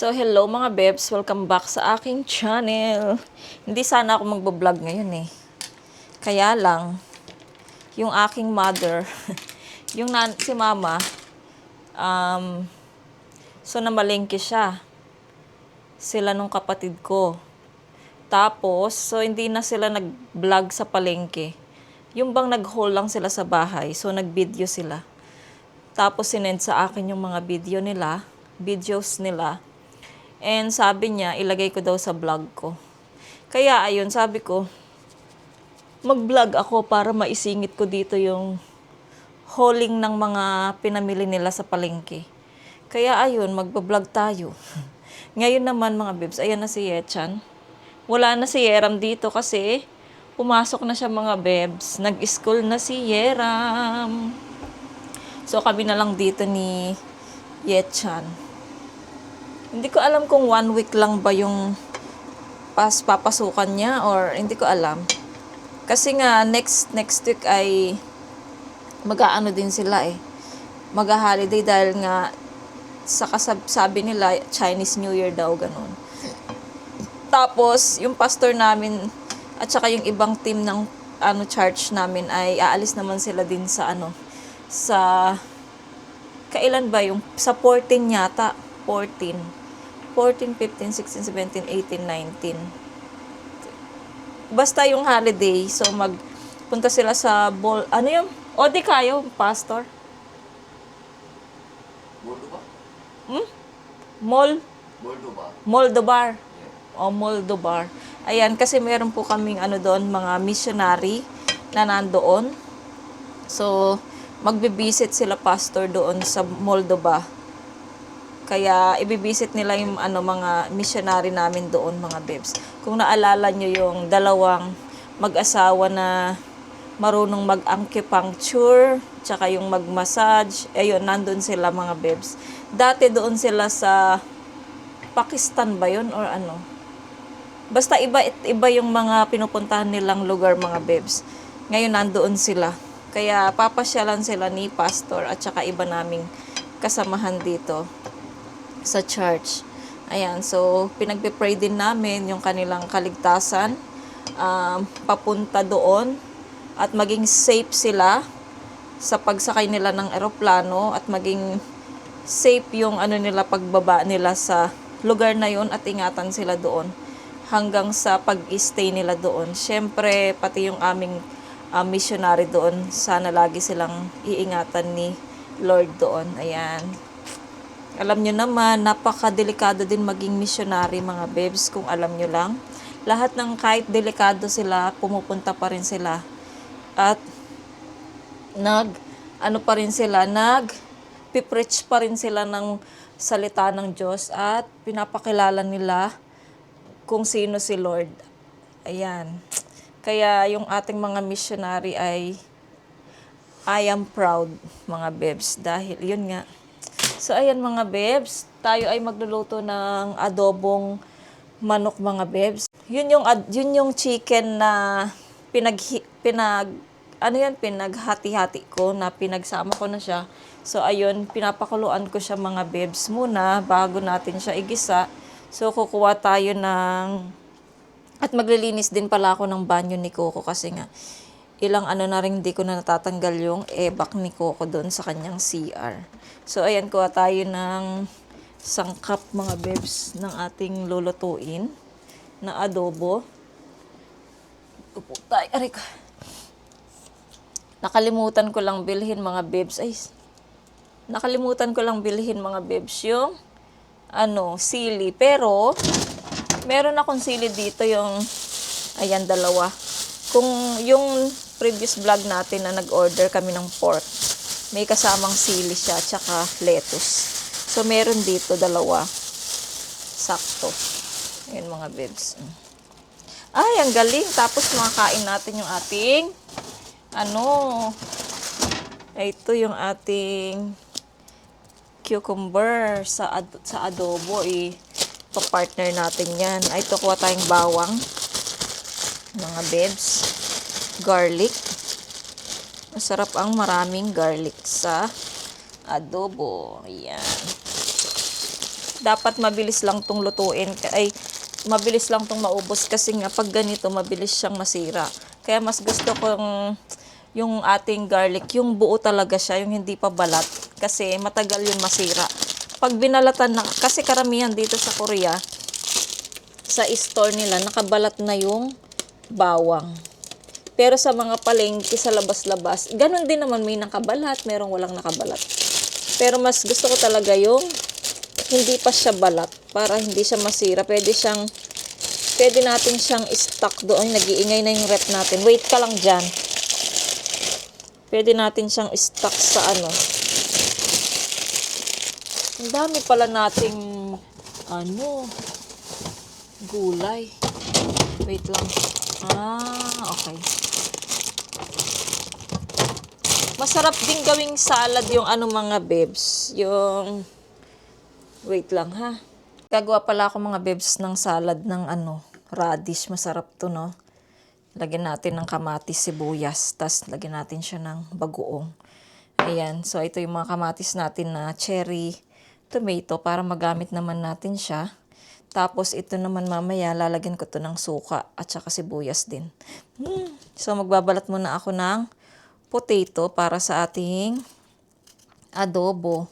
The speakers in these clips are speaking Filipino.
So, hello mga bebs. Welcome back sa aking channel. Hindi sana ako magbablog ngayon eh. Kaya lang, yung aking mother, si mama, so namalengke siya. Sila nung kapatid ko. Tapos, so hindi na sila nag-vlog sa palengke. Yung bang nag-haul lang sila sa bahay. So, nag-video sila. Tapos, sinend sa akin yung mga videos nila. And sabi niya, ilagay ko daw sa vlog ko. Kaya ayun, sabi ko, mag-vlog ako para maisingit ko dito yung hauling ng mga pinamili nila sa palengke. Kaya ayun, magbablog tayo. Ngayon naman mga bebs, ayan na si Yechan. Wala na si Yeram dito kasi pumasok na siya mga bebs. Nag-school na si Yeram. So kami na lang dito ni Yechan. Hindi ko alam kung 1 week lang ba yung papasukan niya or hindi ko alam. Kasi nga next week ay mag-aano din sila eh. Mag-holiday dahil nga sabi nila Chinese New Year daw ganun. Tapos yung pastor namin at saka yung ibang team ng church namin ay aalis naman sila din sa sa kailan ba yung sa 14 yata, 14, 15, 16, 17, 18, 19. Basta yung holiday, so magpunta sila sa o di kayo, pastor? Moldoba? Moldoba. Moldobar. O Moldobar. Ayan, kasi meron po kaming doon, mga missionary na nandoon. So, magbe-visit sila pastor doon sa Moldova. Kaya ibibisit nila yung mga missionary namin doon mga bebs. Kung naalala nyo yung dalawang mag-asawa na marunong mag-acupuncture, tsaka yung mag-massage, ayun, nandun sila mga bebs. Dati doon sila sa Pakistan ba yun or ano? Basta iba yung mga pinupuntahan nilang lugar mga bebs. Ngayon nandoon sila. Kaya papasyalan sila ni pastor at saka iba naming kasamahan dito sa church. Ayan, so pinagpe-pray din namin yung kanilang kaligtasan papunta doon at maging safe sila sa pagsakay nila ng eroplano at maging safe yung nila pagbaba nila sa lugar na yun at ingatan sila doon hanggang sa pag-stay nila doon. Syempre, pati yung aming missionary doon, sana lagi silang iingatan ni Lord doon. Ayan. Alam nyo naman, napakadelikado din maging missionary mga bebs kung alam nyo lang. Lahat ng kahit delikado sila, pumupunta pa rin sila. At nag-preach pa rin sila ng salita ng Diyos at pinapakilala nila kung sino si Lord. Ayan. Kaya yung ating mga missionary ay I am proud mga bebs dahil yun nga. So, ayan mga bebs, tayo ay magluluto ng adobong manok mga bebs. Yun yung chicken na pinaghati-hati ko na pinagsama ko na siya. So, ayun, pinapakuluan ko siya mga bebs muna bago natin siya igisa. So, kukuha tayo at maglilinis din pala ako ng banyo ni Coco kasi nga ilang na rin hindi ko na natatanggal yung ebak ni Coco doon sa kanyang CR. So, ayan, kuha tayo ng sangkap mga bebs ng ating lulutuin na adobo. Upo tayo. Aray ko. Nakalimutan ko lang bilhin mga bebs. Yung sili. Pero, meron akong sili dito yung, ayan, dalawa. Kung yung previous vlog natin na nag-order kami ng pork, may kasamang sili siya, tsaka lettuce. So, meron dito dalawa. Sakto. Ayan mga bebs. Ay, ang galing. Tapos, makakain natin yung ating, ito yung ating cucumber sa adobo. Pa-partner natin yan. Ay, ito, kuha tayong bawang. Mga bebs. Garlic. Masarap ang maraming garlic sa adobo. Ayan. dapat mabilis lang tong lutuin. Ay, mabilis lang tong maubos kasi nga pag ganito, mabilis siyang masira. Kaya mas gusto kong yung ating garlic, yung buo talaga siya, yung hindi pa balat. Kasi matagal yun masira. Pag binalatan na, kasi karamihan dito sa Korea, sa store nila, nakabalat na yung bawang. Pero sa mga palengke sa labas-labas, ganun din naman, may nakabalat, merong walang nakabalat. Pero mas gusto ko talaga yung hindi pa siya balat para hindi siya masira. Pwede natin siyang stock doon. Nag-iingay na yung rep natin. Wait ka lang dyan. Pwede natin siyang stock sa ano. Ang dami pala nating gulay. Wait lang. Okay. Masarap din gawing salad yung mga bebs. Wait lang ha. Gagawa pala ako mga bebs ng salad ng radish. Masarap to, no? Lagyan natin ng kamatis, sibuyas. Tas lagyan natin siya ng bagoong. Ayan. So, ito yung mga kamatis natin na cherry tomato para magamit naman natin siya. Tapos, ito naman mamaya, lalagyan ko to ng suka at saka sibuyas din. So, magbabalat muna ako ng potato para sa ating adobo.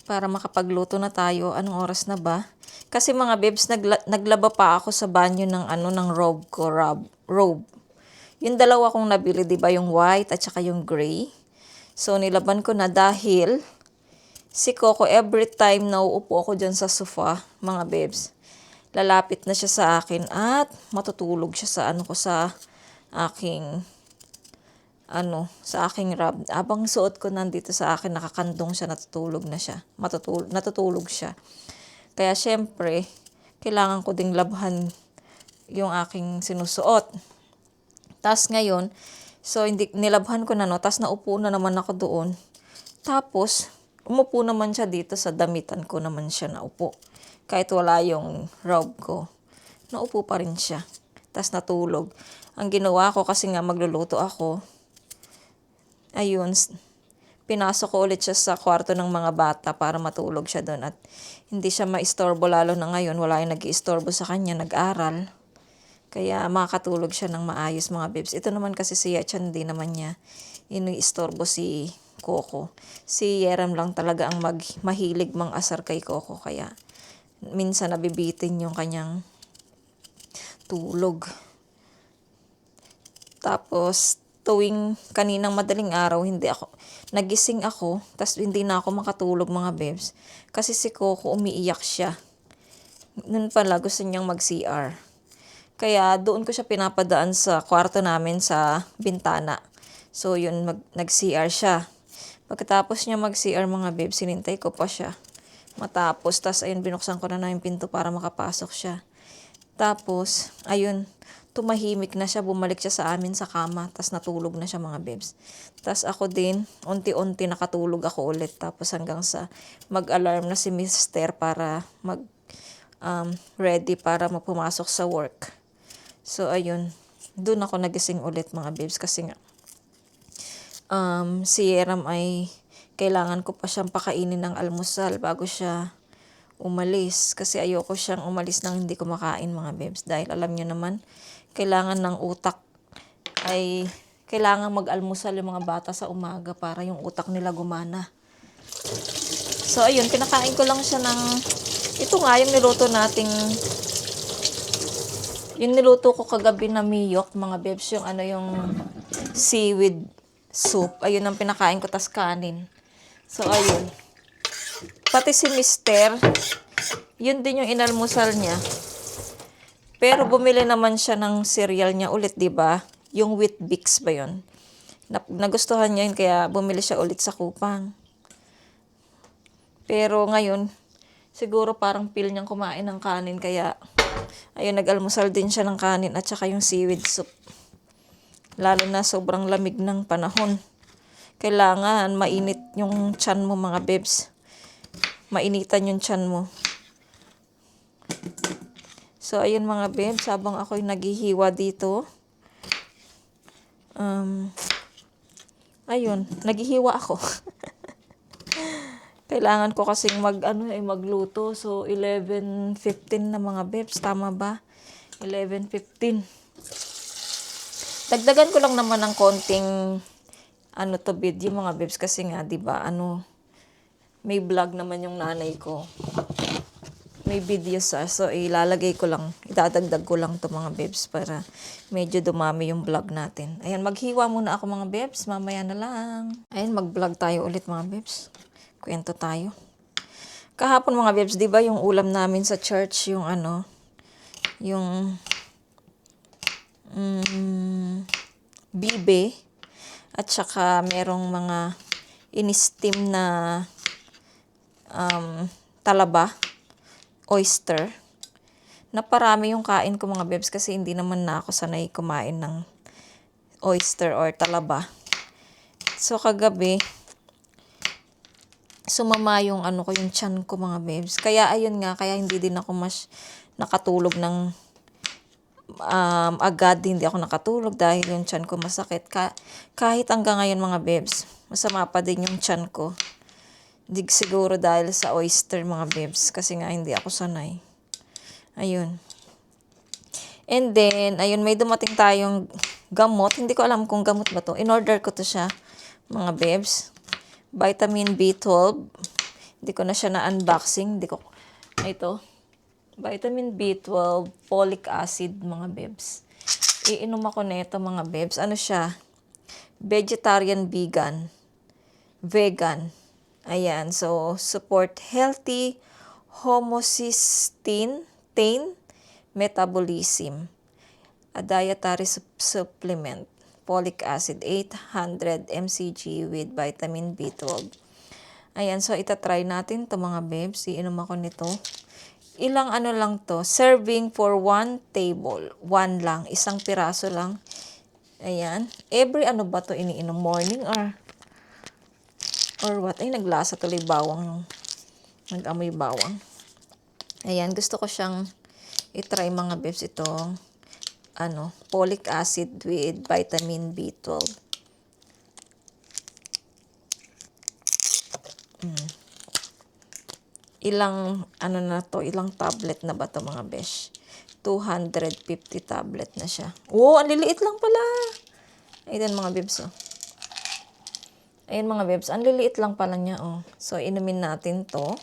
Para makapagluto na tayo. Anong oras na ba? Kasi mga bebs, naglaba pa ako sa banyo ng robe ko. Robe. Yung dalawa kong nabili, di ba? Yung white at saka yung gray. So, nilaban ko na dahil si Coco, every time na uupo ako dyan sa sofa, mga bebs, lalapit na siya sa akin at matutulog siya sa aking rab. Abang suot ko nandito sa akin, nakakandong siya, natutulog na siya. Natutulog siya. Kaya syempre, kailangan ko ding labhan yung aking sinusuot. Tapos ngayon, so nilabhan ko na, no, tapos naupo na naman ako doon. Tapos, umupo naman siya dito sa damitan ko naman siya naupo. Kahit wala yung robe ko, naupo pa rin siya. Tapos natulog. Ang ginawa ko kasi nga magluluto ako, ayun, pinasok ko ulit siya sa kwarto ng mga bata para matulog siya doon at hindi siya maistorbo, lalo na ngayon wala yung nag-iistorbo sa kanya, nag-aral. Kaya makakatulog siya ng maayos, mga bebs. Ito naman kasi si Yachan, di naman niya iniistorbo si Coco. Si Yeram lang talaga ang mahilig mang-asar kay Coco, kaya minsan nabibitin yung kanyang tulog. Tapos tuwing kaninang madaling araw, nagising ako, tas hindi na ako makatulog, mga bebs. Kasi si Coco, umiiyak siya. Noon pala, gusto niyang mag-CR. Kaya doon ko siya pinapadaan sa kwarto namin sa bintana. So yun, nag-CR siya. Pagkatapos niya mag-CR, mga bebs, sinintay ko pa siya matapos. Tas ayun, binuksan ko na yung pinto para makapasok siya. Tapos, ayun, tumahimik na siya, bumalik siya sa amin sa kama, tas natulog na siya, mga bebs. Tas ako din, unti-unti nakatulog ako ulit, tapos hanggang sa mag-alarm na si Mister para ready para pumasok sa work. So ayun, doon ako nagising ulit, mga bebs, kasi nga si Yeram ay kailangan ko pa siyang pakainin ng almusal bago siya umalis, kasi ayoko siyang umalis nang hindi kumakain, mga bebs, dahil alam niyo naman, kailangan ng utak ay kailangan mag-almusal yung mga bata sa umaga para yung utak nila gumana. So ayun, pinakain ko lang siya ito nga yung niluto ko kagabi na miyok, mga bebs, yung seaweed soup. Ayun ang pinakain ko, tas kanin. So ayun, pati si Mister, yun din yung inalmusal niya. Pero bumili naman siya ng cereal niya ulit, di ba? Yung Weet-Bix ba yun? Nagustuhan niya yun, kaya bumili siya ulit sa Kupang. Pero ngayon, siguro parang feel niyang kumain ng kanin, kaya ayun, nag-almusal din siya ng kanin at saka yung seaweed soup. Lalo na sobrang lamig ng panahon. Kailangan mainit yung tiyan mo, mga bebs. Mainitan yung tiyan mo. So, ayun, mga bebs, habang ako'y naghihiwa dito, ayun, naghihiwa ako. Kailangan ko kasing magluto. So, 11:15 na mga bebs. Tama ba? 11:15. Dagdagan ko lang naman ng konting video mga bebs. Kasi nga, di ba, may vlog naman yung nanay ko. May video so ilalagay ko lang, idadagdag ko lang to mga bebs para medyo dumami yung vlog natin. Ayan, maghiwa muna ako mga bebs, mamaya na lang. Ayan, mag-vlog tayo ulit mga bebs. Kwento tayo. Kahapon mga bebs, di ba yung ulam namin sa church, yung yung bibe, at saka merong mga in-steam na talaba, oyster. Naparami yung kain ko mga bebs kasi hindi naman na ako sanay kumain ng oyster or talaba. So kagabi, sumama yung yung tiyan ko mga bebs. Kaya ayun nga, kaya hindi din ako nakatulog ng agad. Hindi ako nakatulog dahil yung tiyan ko masakit. Kahit hanggang ngayon mga bebs, masama pa din yung tiyan ko. Di siguro dahil sa oyster mga bebs kasi nga hindi ako sanay. Ayun. And then, ayun, may dumating tayong gamot. Hindi ko alam kung gamot ba to. In-order ko to siya mga bebs. Vitamin B12. Hindi ko na siya na-unboxing. Ito. Vitamin B12, folic acid mga bebs. Iinom ako nito mga bebs. Ano siya? Vegetarian vegan. Ayan, so support healthy homocysteine metabolism. A dietary supplement. Folic acid 800 mcg with vitamin B12. Ayan, so itatry natin to mga bebs. Iinom ako nito. Ilang lang to? Serving for 1 table. 1 lang. Isang piraso lang. Ayan. Every ba to iniinom? Morning or what? Ay, naglasa tuloy bawang. Nag-amoy bawang. Ayan, gusto ko siyang itry mga bebs itong folic acid with vitamin B12. Ilang na to? Ilang tablet na ba to mga besh? 250 tablet na siya. Oh, ang liliit lang pala. Ayan mga bebs, oh. Ayan mga bebs, ang liliit lang pala niya, oh. So, inumin natin to.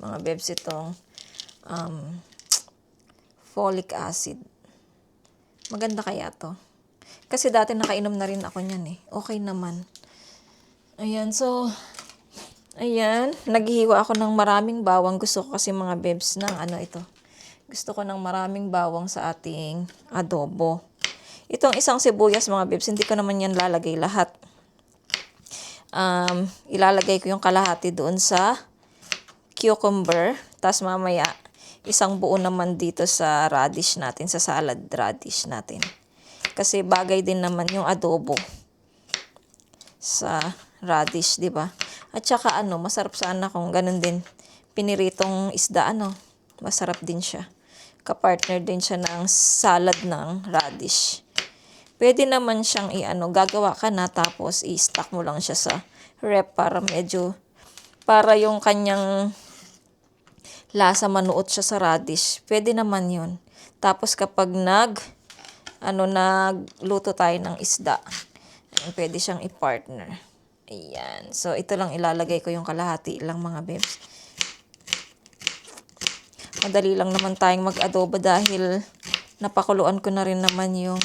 Mga bebs, itong folic acid. Maganda kaya to? Kasi dati nakainom na rin ako niyan, eh. Okay naman. Ayan, so, ayan. Naghihiwa ako ng maraming bawang. Gusto ko kasi mga bebs ng ito. Gusto ko ng maraming bawang sa ating adobo. Itong isang sibuyas mga bebs, hindi ko naman yan lalagay lahat. Ilalagay ko yung kalahati doon sa cucumber. Tapos mamaya, isang buo naman dito sa radish natin, sa salad radish natin. Kasi bagay din naman yung adobo sa radish, di ba? At saka masarap sana kung ganun din. Piniritong isda, masarap din siya. Kapartner din siya ng salad ng radish. Pwede naman siyang gagawa ka na tapos i-stack mo lang siya sa rep para yung kanyang lasa manuot siya sa radish. Pwede naman yun. Tapos kapag nagluto tayo ng isda, pwede siyang i-partner. Ayan. So, ito lang ilalagay ko yung kalahati lang mga bebs. Madali lang naman tayong mag-adobo dahil napakuluan ko na rin naman yung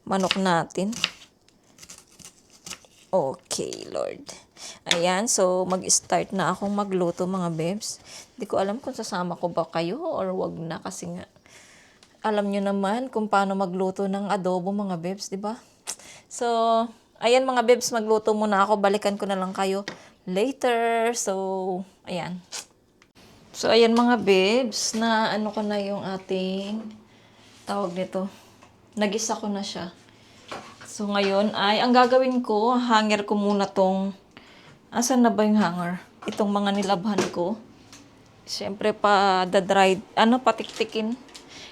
manok natin. Okay, Lord. Ayan, so mag-start na akong magluto mga bebs. Hindi ko alam kung sasama ko ba kayo or wag na kasi nga alam nyo naman kung paano magluto ng adobo mga bebs, di ba? So, ayan mga bebs, magluto muna ako. Balikan ko na lang kayo later. So, ayan. So, ayan mga bebs, na ko na yung ating tawag nito. Nagisa ko na siya. So, ngayon ay, ang gagawin ko, hanger ko muna tong, asan na ba yung hanger? Itong mga nilabhan ko. Siyempre, pa-dry, patiktikin.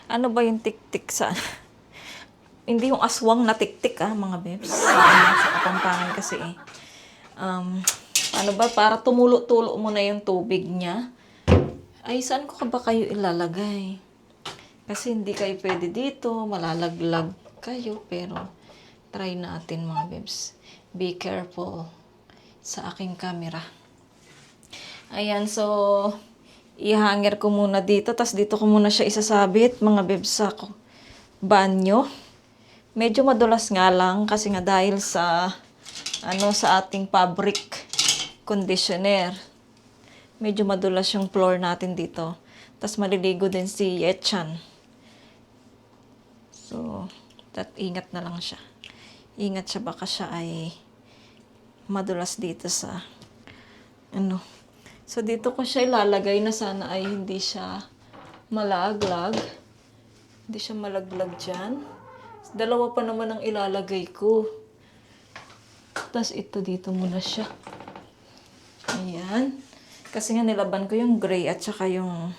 Ano ba yung tiktik sa, hindi yung aswang na tiktik, mga bebs. Sa Kapampangan kasi, Ano ba, para tumulo-tulo mo na yung tubig niya. Ay, saan ko ka ba kayo ilalagay? Kasi hindi kayo pwede dito, malalaglag kayo, pero try natin mga bebs. Be careful sa aking camera. Ayan, so, ihanger ko muna dito, tas dito ko muna siya isasabit, mga bebs, sa banyo. Medyo madulas nga lang, kasi nga dahil sa, sa ating fabric conditioner. Medyo madulas yung floor natin dito. Tas maliligo din si Yechan. So, ingat na lang siya. Ingat siya, baka siya ay madulas dito sa, So, dito ko siya ilalagay na sana ay hindi siya malaglag. Hindi siya malaglag dyan. Dalawa pa naman ang ilalagay ko. Tapos ito dito muna siya. Ayan. Kasi nga nilaban ko yung gray at saka yung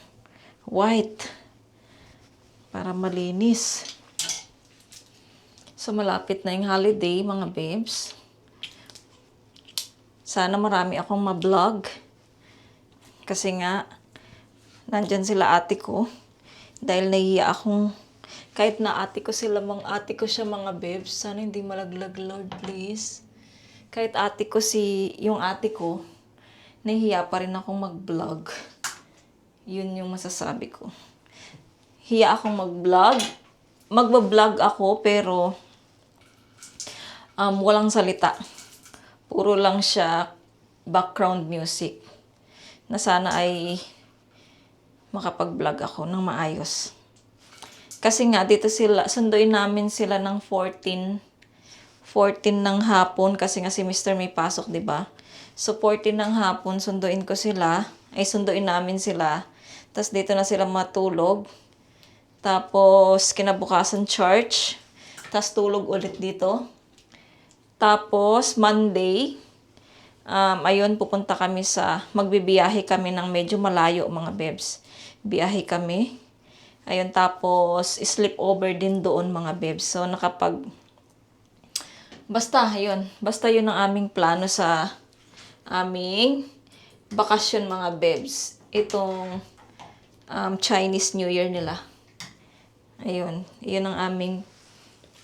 white. Para malinis. So, malapit na yung holiday, mga babes. Sana marami akong ma-vlog. Kasi nga, nandyan sila ate ko. Dahil nahiya akong, kahit na ate ko siya mga babes, sana hindi malaglag, Lord, please. Kahit yung ate ko, nahiya pa rin akong mag-vlog. Yun yung masasabi ko. Hiya akong mag-vlog. Magba-vlog ako, pero walang salita. Puro lang siya background music. Na sana ay makapag-vlog ako ng maayos. Kasi nga, dito sunduin namin sila ng 14 ng hapon, kasi nga si Mr. may pasok, di ba? So, 14 ng hapon, sunduin namin sila. Tapos, dito na sila matulog. Tapos, kinabukasan church. Tapos, tulog ulit dito. Tapos, Monday, ayun, magbibiyahe kami ng medyo malayo, mga bebs. Biyahe kami. Ayun, tapos, sleep over din doon, mga bebs. So, basta yun ang aming plano sa aming bakasyon, mga bebs. Itong Chinese New Year nila. Ayun, yun ang aming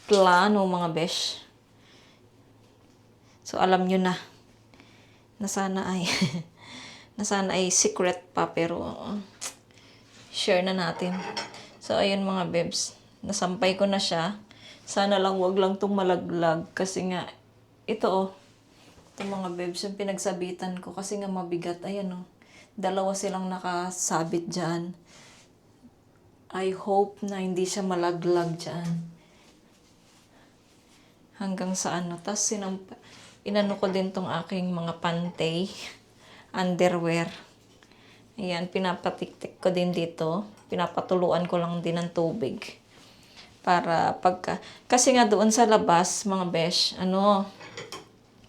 plano, mga besh. So, alam nyo na sana ay secret pa, pero share na natin. So, ayun, mga bebs. Nasampay ko na siya. Sana lang wag lang itong malaglag. Kasi nga, ito mga bebs, yung pinagsabitan ko. Kasi nga mabigat. Ayan dalawa silang nakasabit dyan. I hope na hindi siya malaglag dyan. Hanggang sa tas inano ko din tong aking mga pantay. Underwear. Ayan, pinapatiktik ko din dito. Pinapatuluan ko lang din ng tubig. Para kasi nga doon sa labas, mga besh,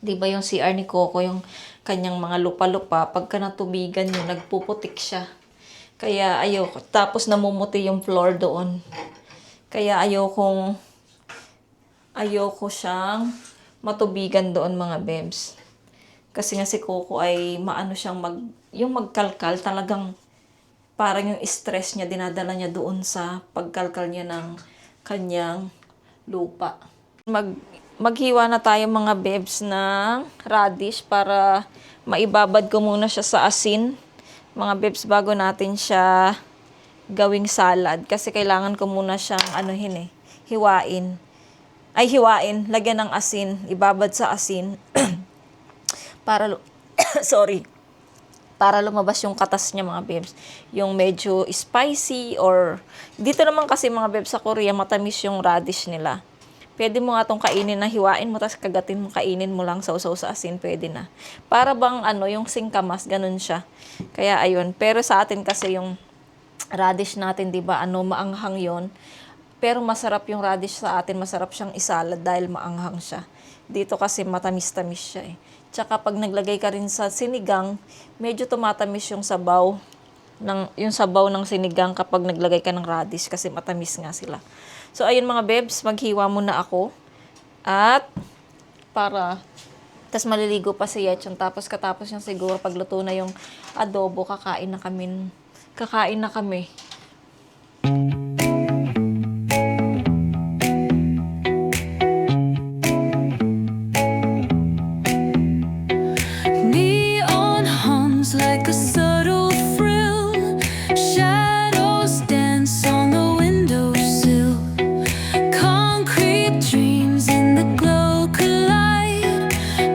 di ba yung CR ni Coco, yung kanyang mga lupa-lupa, pagka natubigan yun, nagpuputik siya. Kaya ayoko. Tapos namumuti yung floor doon. Kaya ayoko siyang matubigan doon, mga bebs. Kasi nga si Coco ay maano siyang yung magkalkal, talagang parang yung stress niya, dinadala niya doon sa pagkalkal niya ng kanyang lupa. Maghiwa na tayo, mga bebs, ng radish para maibabad ko muna siya sa asin, mga bebs, bago natin siya gawing salad. Kasi kailangan ko muna siyang hiwain. Lagyan ng asin, ibabad sa asin para para lumabas yung katas niya, mga bebs. Yung medyo spicy, or dito naman kasi, mga bebs, sa Korea, matamis yung radish nila. Pwede mo nga itong kainin na hiwain mo, tapos kagatin mo, kainin mo lang, sausaw sa asin, pwede na. Para bang yung singkamas, ganun siya. Kaya ayun. Pero sa atin kasi yung radish natin, di ba, maanghang yon. Pero masarap yung radish sa atin, masarap siyang isalad dahil maanghang siya. Dito kasi matamis-tamis siya eh. Tsaka pag naglagay ka rin sa sinigang, medyo tumatamis yung sabaw ng sinigang kapag naglagay ka ng radish, kasi matamis nga sila. So ayun, mga bebs, maghiwa muna ako. At para Tapos maliligo pa si Yechon. Tapos katapos niya siguro pagluto na yung adobo, kakain na kami. Kakain na kami. Neon hums like a subtle thrill. Shadows dance on the windowsill. Concrete dreams in the glow collide.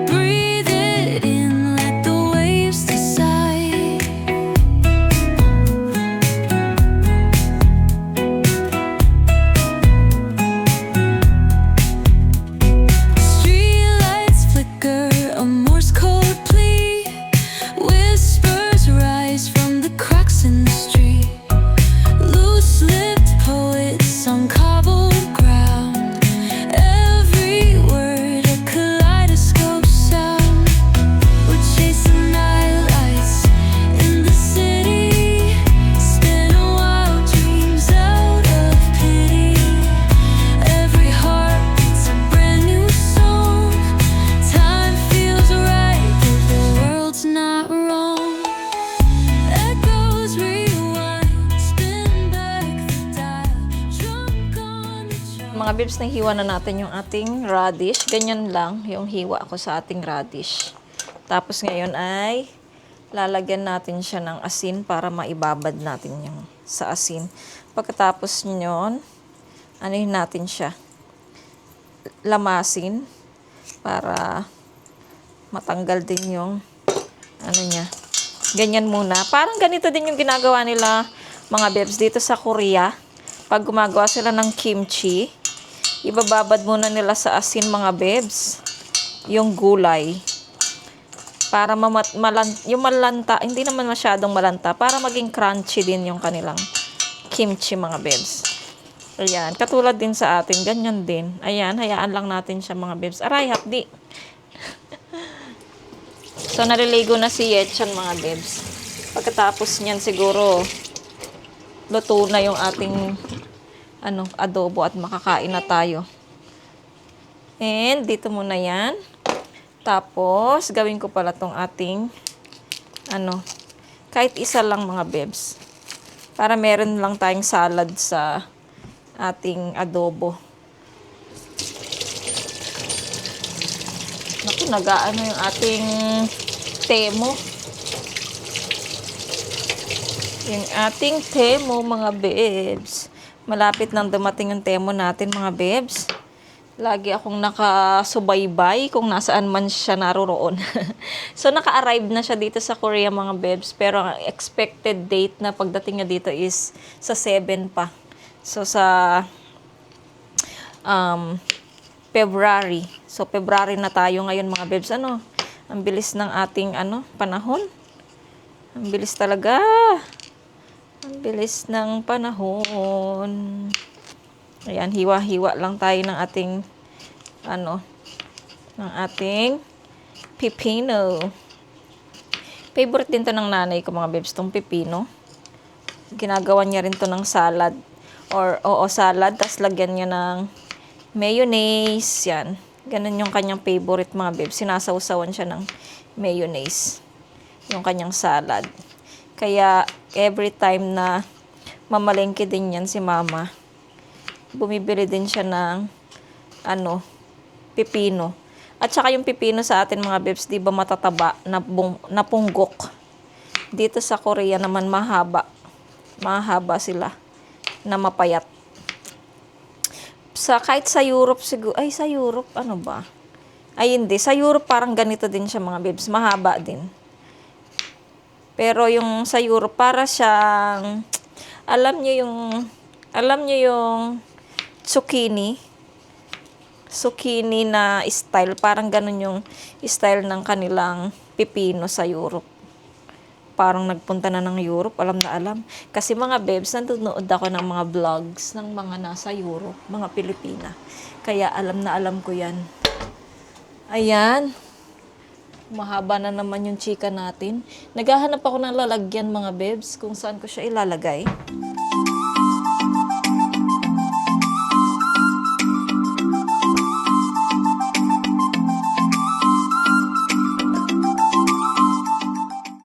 Breathe it in, let the waves decide. Streetlights flicker, a Morse code plea. Whispers rise from the cracks in the street. Loose-lipped poets on cobbled ground. Every word a kaleidoscope sound. We're chasing nightlights in the city. Spin wild dreams out of pity. Every heart beats a brand new song. Time feels right, but the world's not wrong. Echoes rewind, spin back the dial. Drunk on the track. Mga bibs, nahiwa na natin yung ating radish. Ganyan lang yung hiwa ko sa ating radish. Tapos ngayon ay lalagyan natin siya ng asin para maibabad natin yung sa asin. Pagkatapos nyon, anuhin natin siya. Lamasin para matanggal din yung ano niya. Ganyan muna. Parang ganito din yung ginagawa nila mga bebs dito sa Korea. Pag gumagawa sila ng kimchi, ibababad muna nila sa asin mga bebs yung gulay. Para yung malanta, hindi naman masyadong malanta, para maging crunchy din yung kanilang kimchi mga bebs. Ayan, katulad din sa atin, ganyan din. Ayan, hayaan lang natin siya mga bebs. Aray, hapdi. So, naliligo na si Yechan mga bebs. Pagkatapos niyan siguro, luto na yung ating adobo at makakain na tayo. And, dito muna yan. Tapos, gawin ko pala tong ating, kahit isa lang mga bebs. Para meron lang tayong salad sa ating adobo. Naku, nagaano yung ating temo. Yung ating temo, mga bebs. Malapit nang dumating yung temo natin, mga bebs. Lagi akong nakasubaybay kung nasaan man siya naroroon. So, naka-arrive na siya dito sa Korea, mga bebs. Pero ang expected date na pagdating niya dito is sa 7 pa. So, sa February. So, February na tayo ngayon, mga bebs. Ang bilis ng ating panahon. Ang bilis talaga. Ang bilis ng panahon. Ayan, hiwa-hiwa lang tayo ng ating ng ating pipino. Favorite din to ng nanay ko, mga bebs, tong pipino. Ginagawa niya rin to ng salad. Salad, tas lagyan niya ng mayonnaise, yan. Ganun yung kanyang favorite, mga bebs. Sinasawsawan siya ng mayonnaise. Yung kanyang salad. Kaya, every time na mamalengke din yan si mama, bumibili din siya ng pipino. At saka yung pipino sa atin, mga bebs, di ba matataba na punggok. Dito sa Korea naman mahaba. Mahaba sila na mapayat. Kahit sa Europe siguro, sa Europe, ba? Hindi. Sa Europe parang ganito din siya, mga bebs. Mahaba din. Pero yung sa Europe, para siyang, alam niyo yung zucchini na style. Parang ganun yung style ng kanilang pipino sa Europe. Parang nagpunta na ng Europe, alam na alam. Kasi mga bebs, nanonood ako ng mga vlogs ng mga nasa Europe, mga Pilipina. Kaya alam na alam ko yan. Ayan. Mahaba na naman yung chika natin. Naghahanap ako ng lalagyan, mga bebs, kung saan ko siya ilalagay.